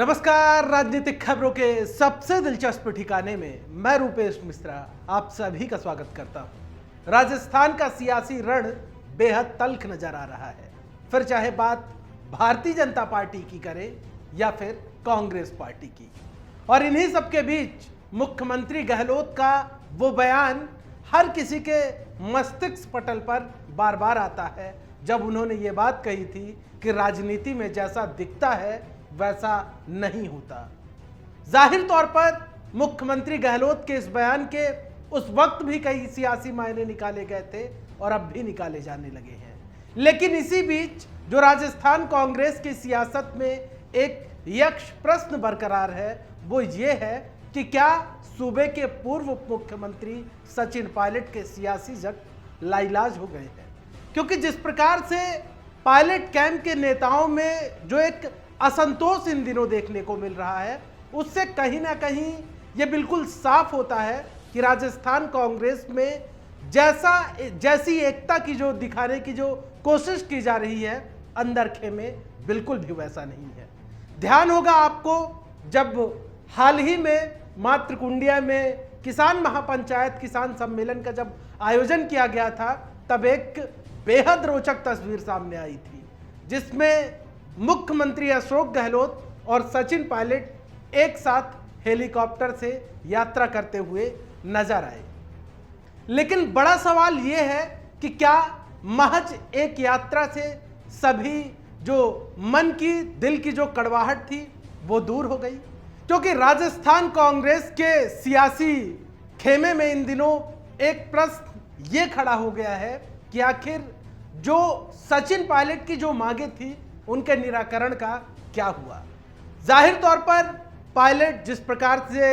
नमस्कार। राजनीतिक खबरों के सबसे दिलचस्प ठिकाने में मैं रूपेश मिश्रा आप सभी का स्वागत करता हूं। राजस्थान का सियासी रण बेहद तल्ख नजर आ रहा है, फिर चाहे बात भारतीय जनता पार्टी की करें या फिर कांग्रेस पार्टी की। और इन्हीं सबके बीच मुख्यमंत्री गहलोत का वो बयान हर किसी के मस्तिष्क पटल पर बार बार आता है, जब उन्होंने ये बात कही थी कि राजनीति में जैसा दिखता है वैसा नहीं होता। जाहिर तौर पर मुख्यमंत्री गहलोत के इस बयान के उस वक्त भी कई सियासी मायने निकाले गए थे और अब भी निकाले जाने लगे हैं। लेकिन इसी बीच जो राजस्थान कांग्रेस की सियासत में एक यक्ष प्रश्न बरकरार है वो ये है कि क्या सूबे के पूर्व उप मुख्यमंत्री सचिन पायलट के सियासी जख्म लाइलाज हो गए हैं। क्योंकि जिस प्रकार से पायलट कैंप के नेताओं में जो एक असंतोष इन दिनों देखने को मिल रहा है, उससे कहीं ना कहीं ये बिल्कुल साफ होता है कि राजस्थान कांग्रेस में जैसी एकता की जो दिखाने की जो कोशिश की जा रही है, अंदर खेमे बिल्कुल भी वैसा नहीं है। ध्यान होगा आपको, जब हाल ही में मातृकुंडिया में किसान महापंचायत किसान सम्मेलन का जब आयोजन किया गया था, तब एक बेहद रोचक तस्वीर सामने आई थी, जिसमें मुख्यमंत्री अशोक गहलोत और सचिन पायलट एक साथ हेलीकॉप्टर से यात्रा करते हुए नजर आए। लेकिन बड़ा सवाल यह है कि क्या महज एक यात्रा से सभी जो मन की दिल की जो कड़वाहट थी वो दूर हो गई? क्योंकि राजस्थान कांग्रेस के सियासी खेमे में इन दिनों एक प्रश्न ये खड़ा हो गया है कि आखिर जो सचिन पायलट की जो मांगे थी उनके निराकरण का क्या हुआ। जाहिर तौर पर पायलट जिस प्रकार से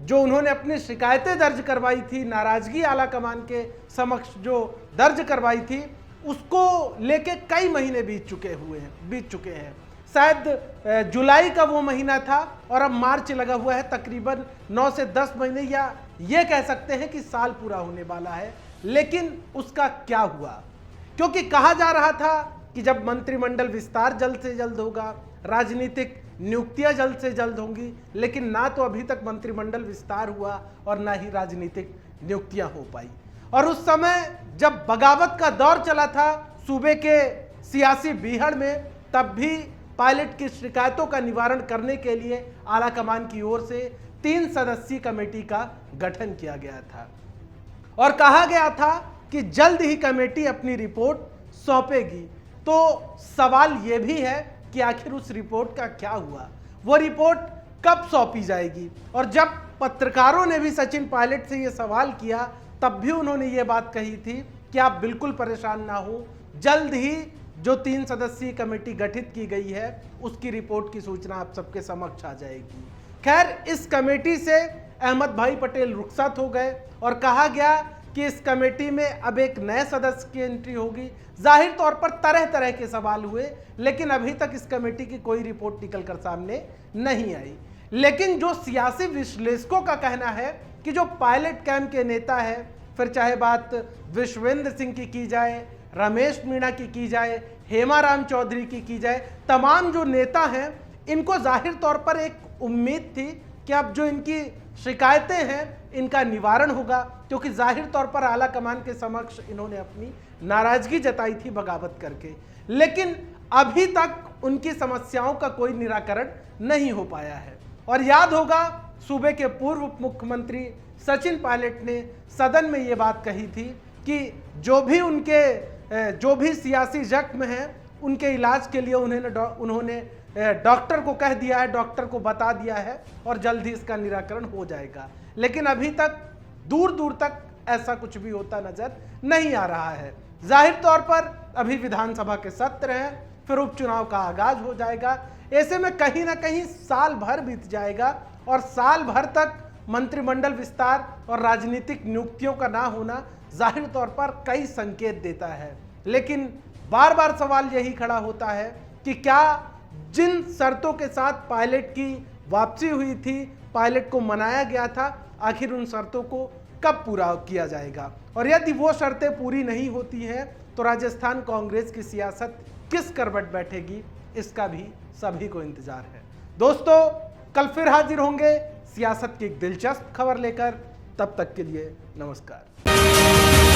जो उन्होंने अपनी शिकायतें दर्ज करवाई थी, नाराजगी आला कमान के समक्ष जो दर्ज करवाई थी, उसको लेके कई महीने बीत चुके हैं। शायद जुलाई का वो महीना था और अब मार्च लगा हुआ है। तकरीबन 9 से 10 महीने या ये कह सकते हैं कि साल पूरा होने वाला है। लेकिन उसका क्या हुआ? क्योंकि कहा जा रहा था कि जब मंत्रिमंडल विस्तार जल्द से जल्द होगा, राजनीतिक नियुक्तियां जल्द से जल्द होंगी, लेकिन ना तो अभी तक मंत्रिमंडल विस्तार हुआ और ना ही राजनीतिक नियुक्तियां हो पाई। और उस समय जब बगावत का दौर चला था सूबे के सियासी बीहड़ में, तब भी पायलट की शिकायतों का निवारण करने के लिए आलाकमान की ओर से 3 सदस्यीय कमेटी का गठन किया गया था और कहा गया था कि जल्द ही कमेटी अपनी रिपोर्ट सौंपेगी। तो सवाल यह भी है कि आखिर उस रिपोर्ट का क्या हुआ, वो रिपोर्ट कब सौंपी जाएगी? और जब पत्रकारों ने भी सचिन पायलट से यह सवाल किया, तब भी उन्होंने ये बात कही थी कि आप बिल्कुल परेशान ना हो, जल्द ही जो 3 सदस्यीय कमेटी गठित की गई है उसकी रिपोर्ट की सूचना आप सबके समक्ष आ जाएगी। खैर, इस कमेटी से अहमद भाई पटेल रुखसत हो गए और कहा गया कि इस कमेटी में अब एक नए सदस्य की एंट्री होगी। जाहिर तौर पर तरह तरह के सवाल हुए, लेकिन अभी तक इस कमेटी की कोई रिपोर्ट निकलकर सामने नहीं आई। लेकिन जो सियासी विश्लेषकों का कहना है कि जो पायलट कैंप के नेता है, फिर चाहे बात विश्वेंद्र सिंह की जाए, रमेश मीणा की जाए, हेमाराम चौधरी की जाए, तमाम जो नेता हैं, इनको जाहिर तौर पर एक उम्मीद थी कि अब जो इनकी शिकायतें हैं इनका निवारण होगा, क्योंकि जाहिर तौर पर आला कमान के समक्ष इन्होंने अपनी नाराजगी जताई थी बगावत करके। लेकिन अभी तक उनकी समस्याओं का कोई निराकरण नहीं हो पाया है। और याद होगा, सूबे के पूर्व उप मुख्यमंत्री सचिन पायलट ने सदन में ये बात कही थी कि जो भी सियासी जख्म हैं उनके इलाज के लिए उन्होंने डॉक्टर को कह दिया है, डॉक्टर को बता दिया है और जल्द ही इसका निराकरण हो जाएगा। लेकिन अभी तक दूर दूर तक ऐसा कुछ भी होता नजर नहीं आ रहा है। जाहिर तौर पर अभी विधानसभा के सत्र हैं, फिर उपचुनाव का आगाज हो जाएगा। ऐसे में कहीं ना कहीं साल भर बीत जाएगा और साल भर तक मंत्रिमंडल विस्तार और राजनीतिक नियुक्तियों का ना होना जाहिर तौर पर कई संकेत देता है। लेकिन बार बार सवाल यही खड़ा होता है कि क्या जिन शर्तों के साथ पायलट की वापसी हुई थी, पायलट को मनाया गया था, आखिर उन शर्तों को कब पूरा किया जाएगा? और यदि वो शर्तें पूरी नहीं होती हैं तो राजस्थान कांग्रेस की सियासत किस करवट बैठेगी, इसका भी सभी को इंतजार है। दोस्तों, कल फिर हाजिर होंगे सियासत की एक दिलचस्प खबर लेकर। तब तक के लिए नमस्कार।